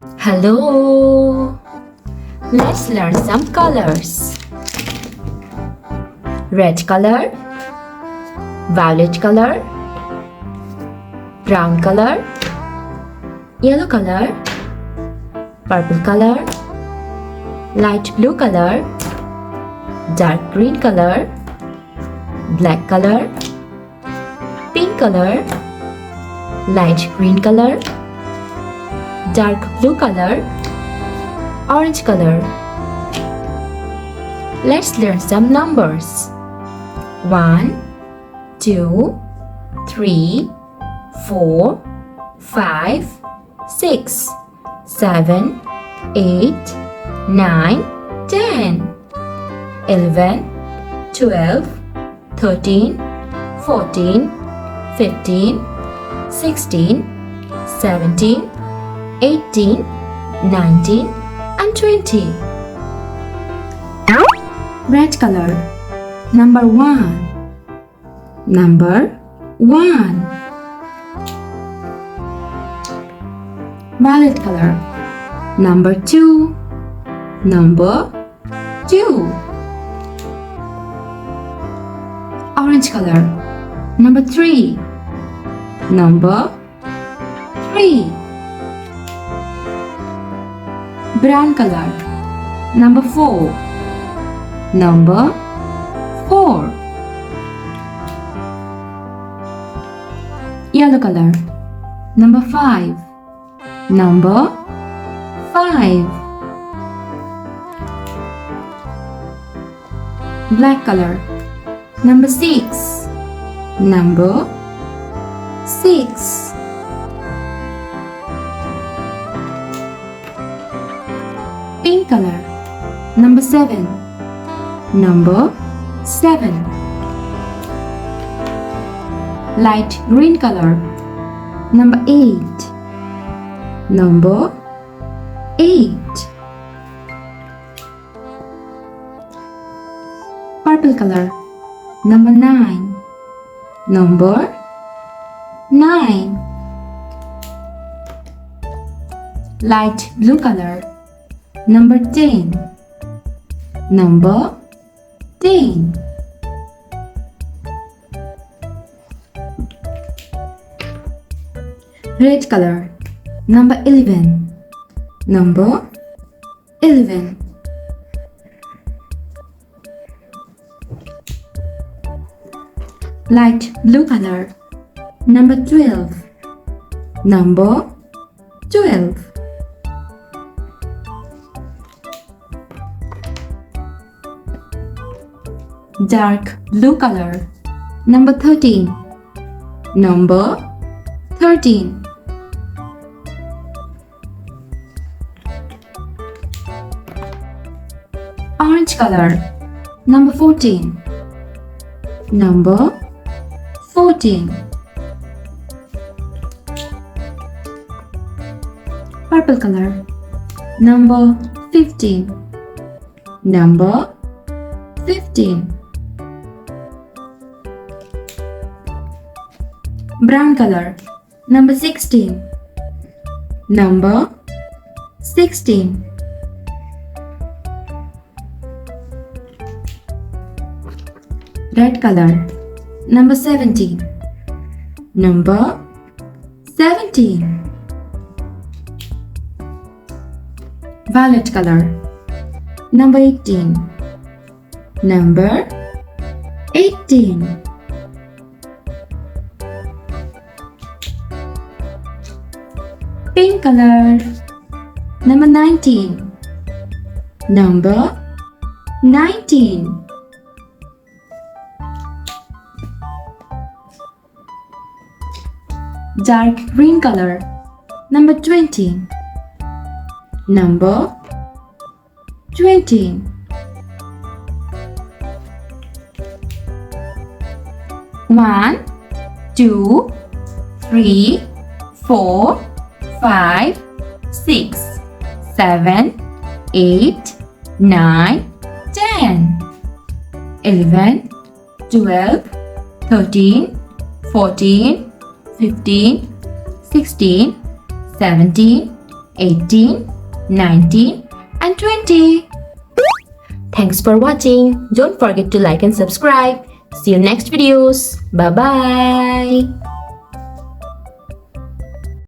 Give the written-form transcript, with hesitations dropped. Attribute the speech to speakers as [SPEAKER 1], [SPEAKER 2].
[SPEAKER 1] Hello! Let's learn some colors. Red color, violet color, brown color, yellow color, purple color, light blue color, dark green color, black color, pink color, light green color, dark blue color, orange color. Let's learn some numbers. 1, 2, 3, 4, 5, 6, 7, 8, 9, 10, 11, 12, 13, 14, 15, 16, 17, 18, 19, and 20. Red color. Number 1. Number 1. Violet color. Number 2. Number 2. Orange color. Number 3. Number 3. Brown color. Number 4. Number 4. Yellow color. Number 5. Number 5. Black color. Number 6. Number 6. Pink color. Number 7. Number 7. Light green color. Number 8. Number 8. Purple color. Number 9. Number 9. Light blue color. Number 10. Number 10. Red color. Number 11. Number 11. Light blue color. Number 12. Number 12. Dark blue color. Number 13. Number 13. Orange color. Number 14. Number 14. Purple color. Number 15. Number 15. Brown color. Number 16. Number 16. Red color. Number 17. Number 17. Violet color. Number 18. Number 18. Pink color. Number 19. Number 19. Dark green color. Number 20. Number 20. One, 2, 3, 4, 5, 6, 7, 8, 9, 10, 11, 12, 13, 14, 15, 16, 17, 18, 19 and 20.
[SPEAKER 2] Thanks for watching. Don't forget to like and subscribe. See you next videos. Bye bye.